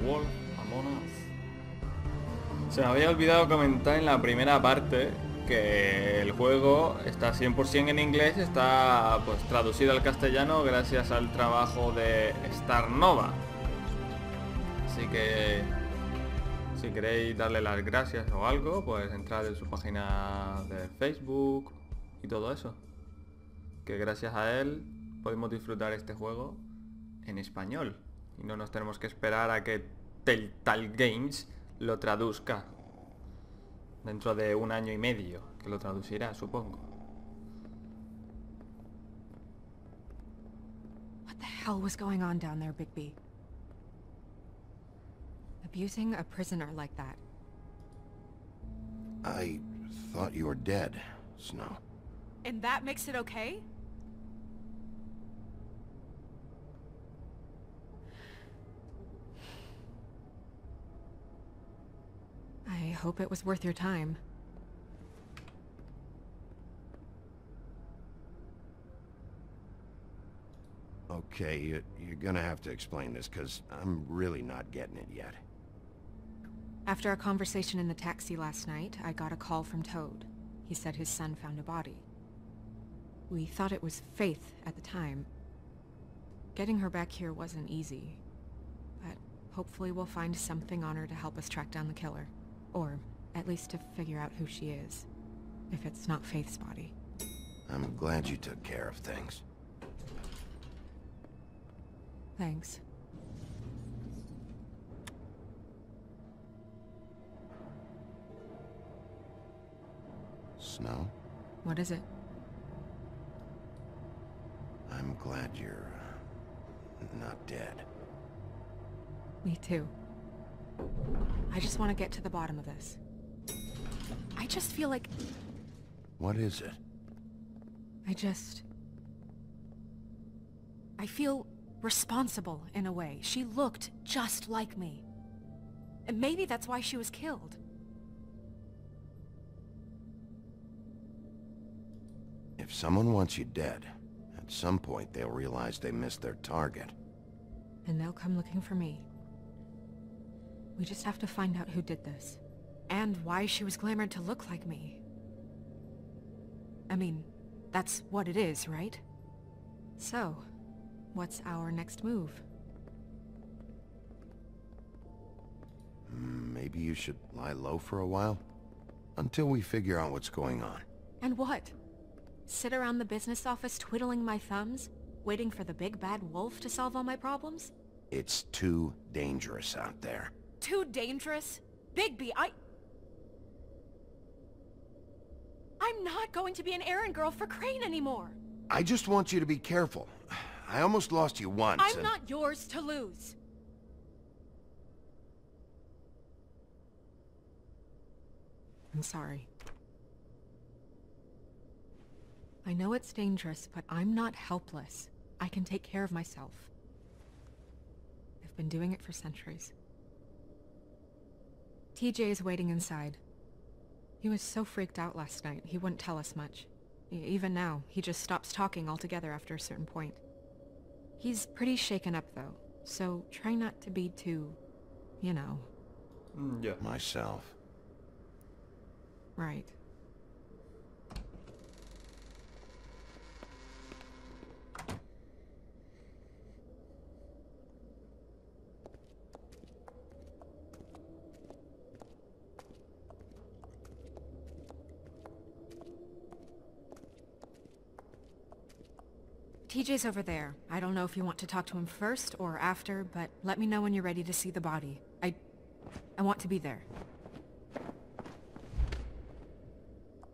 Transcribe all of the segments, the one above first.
Wolf Among Us. Se me había olvidado comentar en la primera parte que el juego está 100% en inglés, está pues traducido al castellano gracias al trabajo de Star Nova. Así que si queréis darle las gracias o algo, pues entrad en su página de Facebook y todo eso. Que gracias a él podemos disfrutar este juego en español y no nos tenemos que esperar a que Telltale Games lo traduzca dentro de 1 año y medio, que lo traducirá, supongo. What the hell was going on down there, Bigby? Abusing a prisoner like that. I thought you were dead, Snow. And that makes it okay? I hope it was worth your time. Okay, you're gonna have to explain this, because I'm really not getting it yet. After a conversation in the taxi last night, I got a call from Toad. He said his son found a body. We thought it was Faith at the time. Getting her back here wasn't easy, but hopefully we'll find something on her to help us track down the killer. Or at least to figure out who she is, if it's not Faith's body. I'm glad you took care of things. Thanks. Snow, What is it? I'm glad you're not dead. Me too. I just want to get to the bottom of this. I just feel like... What is it? I feel responsible in a way. She looked just like me. And maybe that's why she was killed. If someone wants you dead, at some point they'll realize they missed their target. And they'll come looking for me. We just have to find out who did this. And why she was glamored to look like me. I mean, that's what it is, right? So, what's our next move? Maybe you should lie low for a while? Until we figure out what's going on. And what? Sit around the business office twiddling my thumbs? Waiting for the big bad wolf to solve all my problems? It's too dangerous out there. Too dangerous? Bigby, I'm not going to be an errand girl for Crane anymore! I just want you to be careful. I almost lost you once, I'm not yours to lose! I'm sorry. I know it's dangerous, but I'm not helpless. I can take care of myself. I've been doing it for centuries. TJ is waiting inside. He was so freaked out last night, he wouldn't tell us much. Even now, he just stops talking altogether after a certain point. He's pretty shaken up though, so try not to be too, you know. Yeah. Myself. Right. TJ's over there. I don't know if you want to talk to him first or after, but let me know when you're ready to see the body. I want to be there.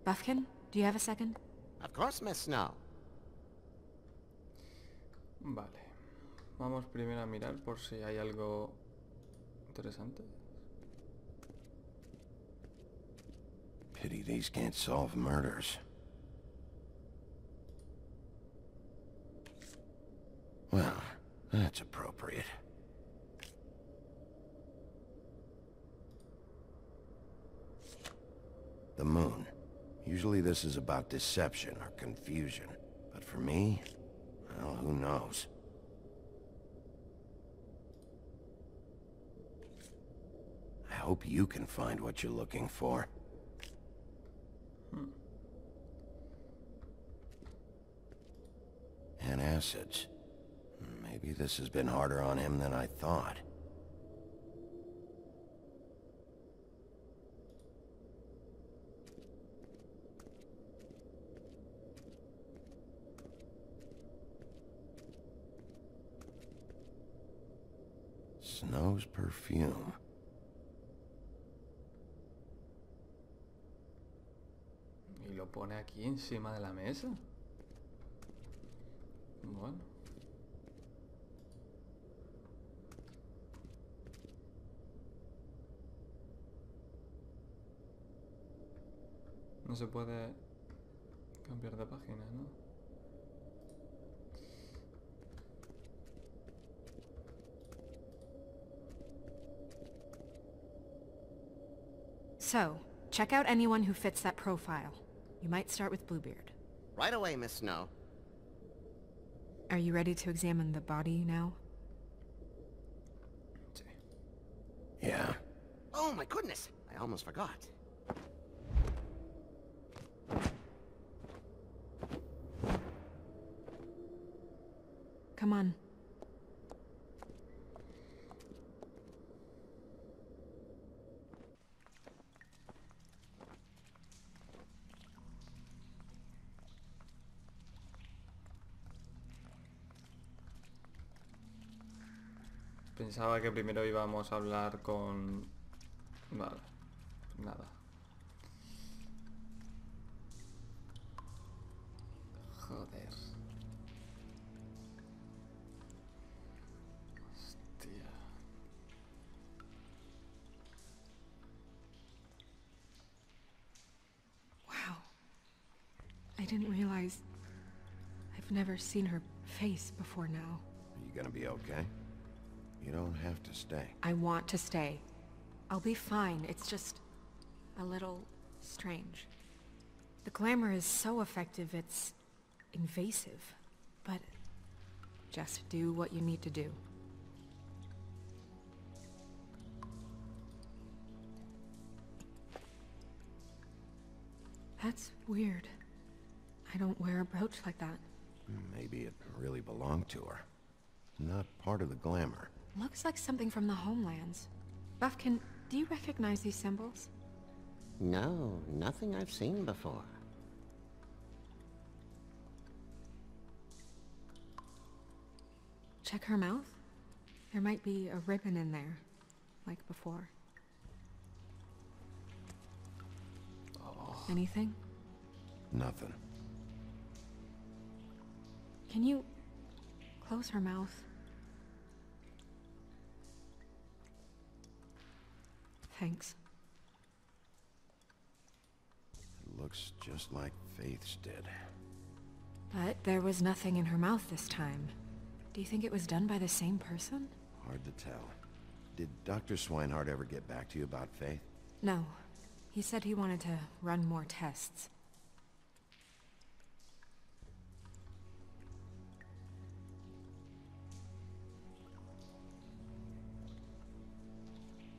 Buffkin, do you have a second? Of course, Miss Snow. Vale. Vamos primero a mirar por si hay algo interesante. Pity these can't solve murders. Well, that's appropriate. The moon. Usually this is about deception or confusion. But for me, well, who knows? hope you can find what you're looking for. Antacids. Maybe this has been harder on him than I thought. Snow's perfume. Y lo pone aquí encima de la mesa. Bueno. No se puede cambiar de página, ¿no? So, check out anyone who fits that profile. You might start with Bluebeard. Right away, Miss Snow. Are you ready to examine the body now? Sí. Yeah. Oh my goodness! I almost forgot. Come on. Pensaba que primero íbamos a hablar con... Vale, nada. Joder. Hostia. Wow. I didn't realize... I've never seen her face before now. Are you gonna be okay? You don't have to stay. I want to stay. I'll be fine. It's just... a little... strange. The glamour is so effective, it's... invasive. But... just do what you need to do. That's weird. I don't wear a brooch like that. Maybe it really belonged to her. Not part of the glamour. Looks like something from the homelands. Buffkin, do you recognize these symbols? No, nothing I've seen before. Check her mouth. There might be a ribbon in there, like before. Anything? Nothing. Can you close her mouth? Thanks. It looks just like Faith's did. But there was nothing in her mouth this time. Do you think it was done by the same person? Hard to tell. Did Dr. Swinehart ever get back to you about Faith? No. He said he wanted to run more tests.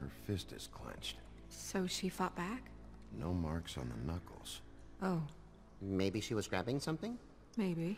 Her fist is clenched. So she fought back? No marks on the knuckles. Oh, Maybe she was grabbing something? maybe.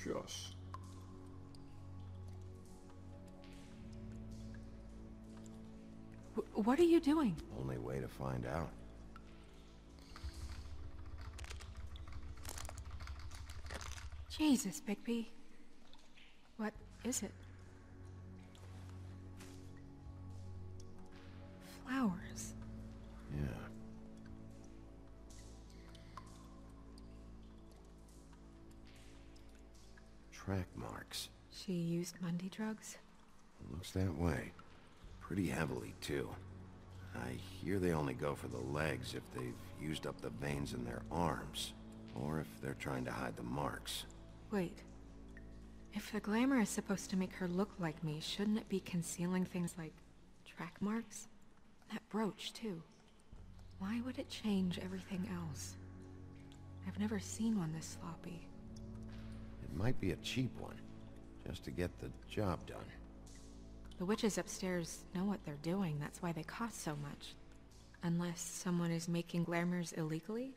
Dios. What are you doing? Only way to find out. Jesus, Bigby. What is it? Flowers. Yeah. Track marks. She used Mundy drugs? Looks that way. Pretty heavily, too. I hear they only go for the legs if they've used up the veins in their arms, or if they're trying to hide the marks. Wait. If the glamour is supposed to make her look like me, shouldn't it be concealing things like track marks? That brooch, too. Why would it change everything else? I've never seen one this sloppy. It might be a cheap one, just to get the job done. The witches upstairs know what they're doing, that's why they cost so much. Unless someone is making glamours illegally?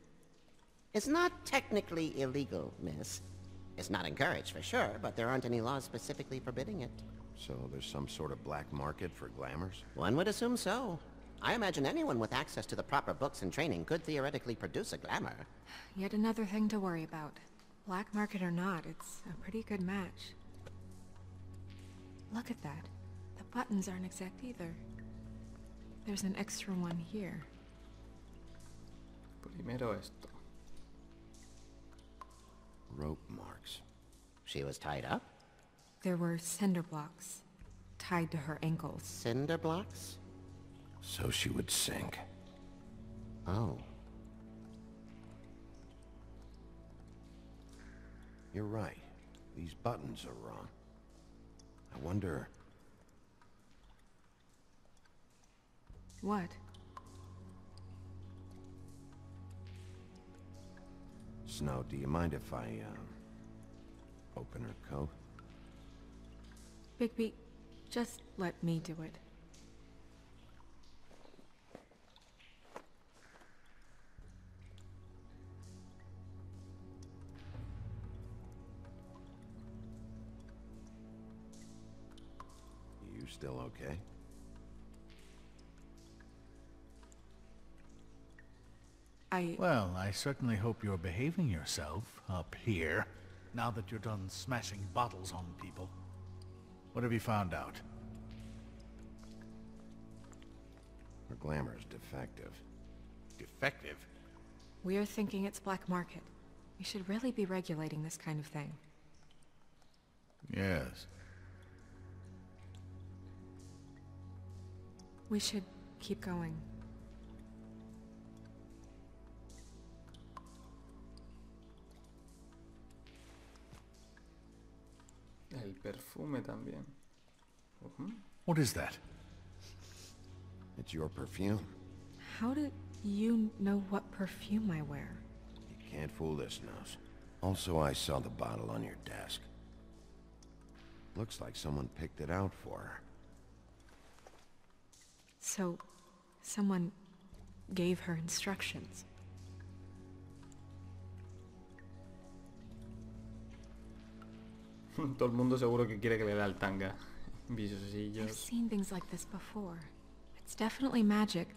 It's not technically illegal, miss. It's not encouraged for sure, but there aren't any laws specifically forbidding it. So there's some sort of black market for glamours? One would assume so. I imagine anyone with access to the proper books and training could theoretically produce a glamour. Yet another thing to worry about. Black market or not, it's a pretty good match. Look at that. The buttons aren't exact either. There's an extra one here. Primero esto. Rope marks. She was tied up? There were cinder blocks tied to her ankles. Cinder blocks? So she would sink. Oh. You're right. These buttons are wrong. I wonder... What? Snow, do you mind if I, open her coat? Bigby, just let me do it. You still okay? Well, I certainly hope you're behaving yourself up here, now that you're done smashing bottles on people. What have you found out? Her glamour's defective. Defective? We're thinking it's black market. We should really be regulating this kind of thing. Yes. We should keep going. El perfume también. What is that? It's your perfume. How do you know what perfume I wear? You can't fool this nose. Also, I saw the bottle on your desk. Looks like someone picked it out for her. So, someone gave her instructions. Todo el mundo seguro que quiere que le dé el tanga. I've Visosillos. seen things like this before. It's definitely magic,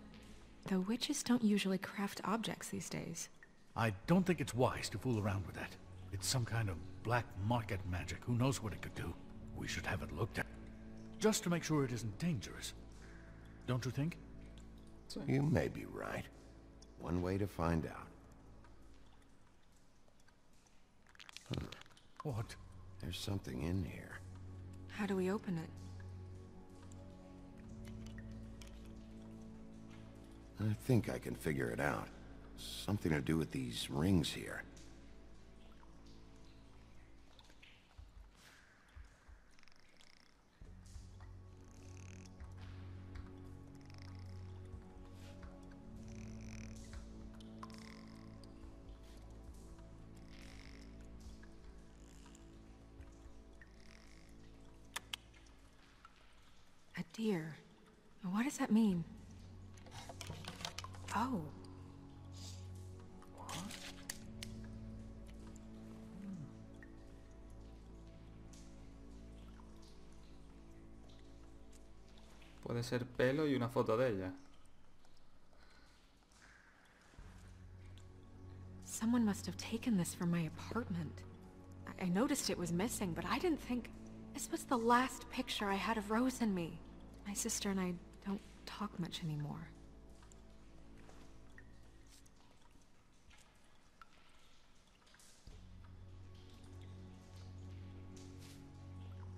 though witches don't usually craft objects these days. I don't think it's wise to fool around with that. It's some kind of black market magic. Who knows what it could do? We should have it looked at. Just to make sure it isn't dangerous. Don't you think? You may be right. One way to find out. What? There's something in here. How do we open it? I think I can figure it out. Something to do with these rings here. A deer. What does that mean? Oh. Puede ser pelo y una foto de ella. Someone must have taken this from my apartment. I noticed it was missing, but I didn't think... This was the last picture I had of Rose and me. My sister and I don't talk much anymore.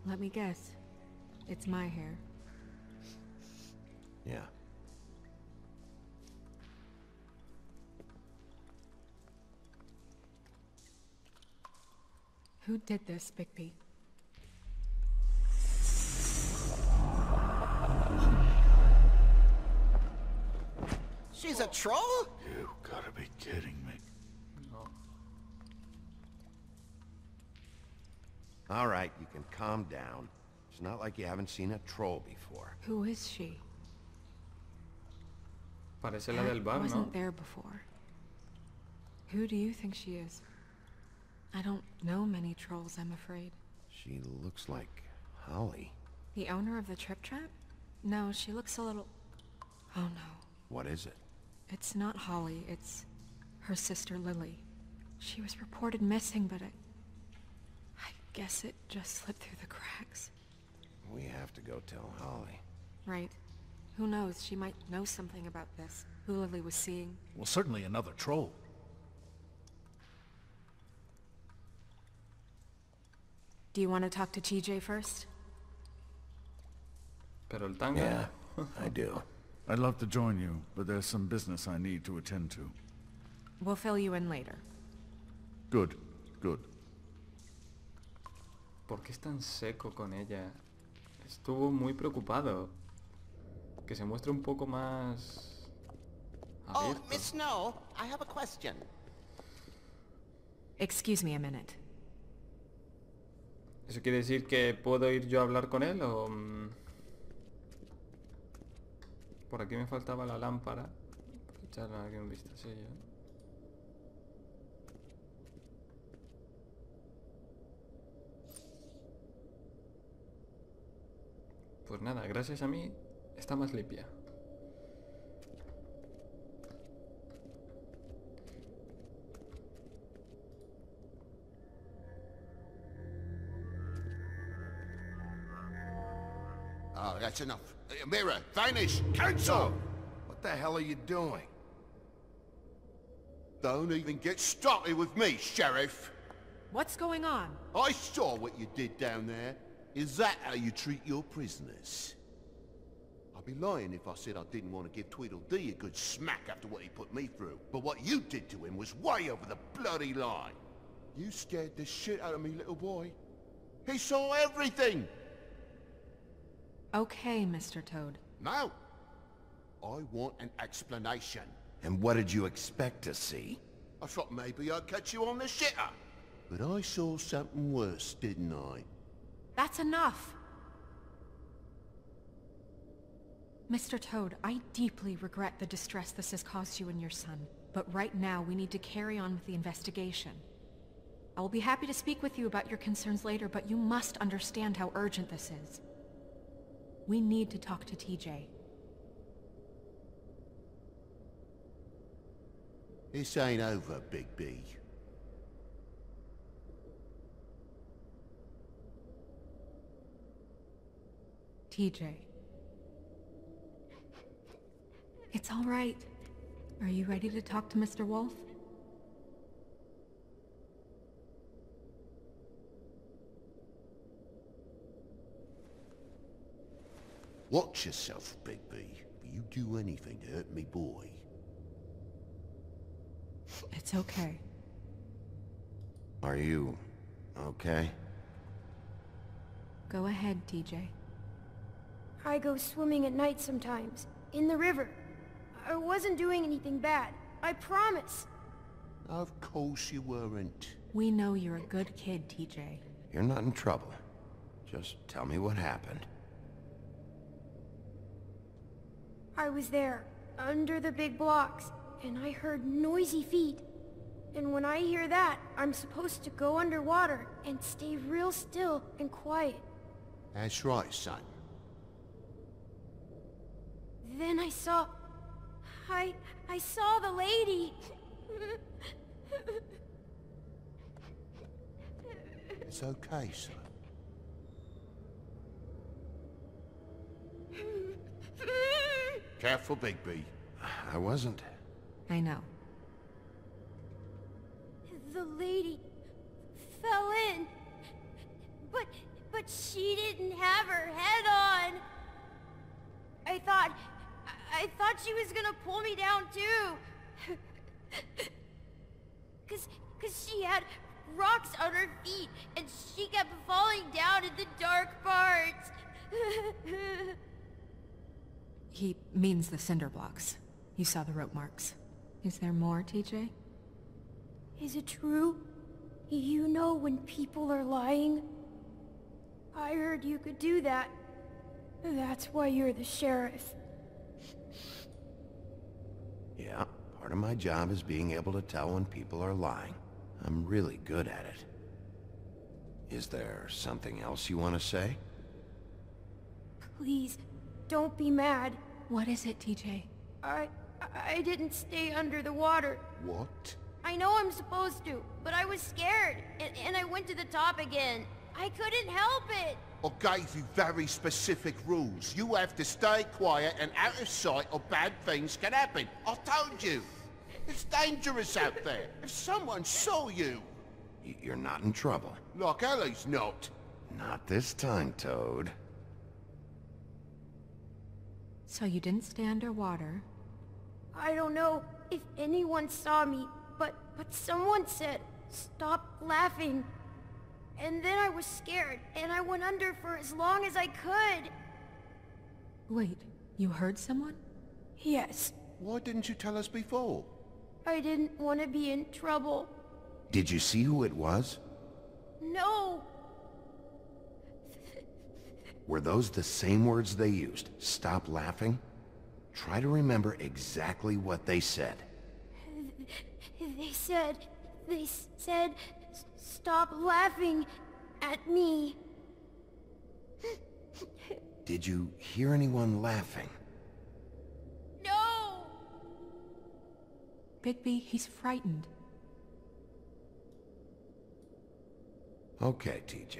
Let me guess. It's my hair. Yeah. Who did this, Bigby? She's a troll? You gotta be kidding me. No. All right, you can calm down. It's not like you haven't seen a troll before. Who is she? Parece la del bar, I ¿no? wasn't there before. Who do you think she is? I don't know many trolls, I'm afraid. She looks like Holly. The owner of the Trip Trap? No, she looks a little... Oh no. What is it? It's not Holly, it's her sister Lily. She was reported missing, but I guess it just slipped through the cracks. We have to go tell Holly. Right. Who knows, she might know something about this. Who Lily was seeing. Well, certainly another troll. Do you want to talk to TJ first? Pero el tanga... Yeah, I do. I'd love to join you, but there's some business I need to attend to. We'll fill you in later. Good, good. ¿Por qué es tan seco con ella? Estuvo muy preocupado. Que se muestre un poco más... Oh, abierto. Miss Snow, I have a question. Excuse me a minute. ¿Eso quiere decir que puedo ir yo a hablar con él o...? Por aquí me faltaba la lámpara. Para echarle aquí un vistacillo. Pues nada, gracias a mí está más limpia. Oh, that's enough. Mirror, vanish, cancel! What the hell are you doing? Don't even get started with me, Sheriff. What's going on? I saw what you did down there. Is that how you treat your prisoners? I'd be lying if I said I didn't want to give Tweedledee a good smack after what he put me through. But what you did to him was way over the bloody line. You scared the shit out of me, little boy. He saw everything! Okay, Mr. Toad. Now, I want an explanation. And what did you expect to see? I thought maybe I'd catch you on the shitter. But I saw something worse, didn't I? That's enough! Mr. Toad, I deeply regret the distress this has caused you and your son. But right now, we need to carry on with the investigation. I will be happy to speak with you about your concerns later, but you must understand how urgent this is. We need to talk to TJ. This ain't over, Big B. TJ. It's all right. Are you ready to talk to Mr. Wolf? Watch yourself, Big B. If you do anything to hurt me, boy. It's okay. Are you... okay? Go ahead, TJ. I go swimming at night sometimes, in the river. I wasn't doing anything bad, I promise. Of course you weren't. We know you're a good kid, TJ. You're not in trouble. Just tell me what happened. I was there, under the big blocks, and I heard noisy feet. And when I hear that, I'm supposed to go underwater and stay real still and quiet. That's right, son. Then I saw... I saw the lady. It's okay, son. Careful, Big B. I wasn't. I know. The lady fell in. But she didn't have her head on. I thought she was gonna pull me down too. Cause she had rocks on her feet and she kept falling down in the dark parts. He means the cinder blocks. You saw the rope marks. Is there more, TJ? Is it true? You know when people are lying? I heard you could do that. That's why you're the sheriff. Yeah, part of my job is being able to tell when people are lying. I'm really good at it. Is there something else you want to say? Please, don't be mad. What is it, TJ? I didn't stay under the water. What? I know I'm supposed to, but I was scared, and I went to the top again. I couldn't help it. I gave you very specific rules. You have to stay quiet and out of sight or bad things can happen. I told you. It's dangerous out there. If someone saw you... You're not in trouble. Like Ellie's not. Not this time, Toad. So you didn't stay underwater? I don't know if anyone saw me, but someone said, "Stop laughing." And then I was scared, and I went under for as long as I could. Wait, you heard someone? Yes. Why didn't you tell us before? I didn't want to be in trouble. Did you see who it was? No. Were those the same words they used? Stop laughing? Try to remember exactly what they said. They said, "Stop laughing at me." Did you hear anyone laughing? No! Bigby, he's frightened. Okay, TJ.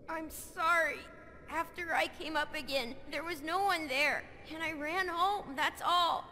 I'm sorry. After I came up again, there was no one there, and I ran home, that's all.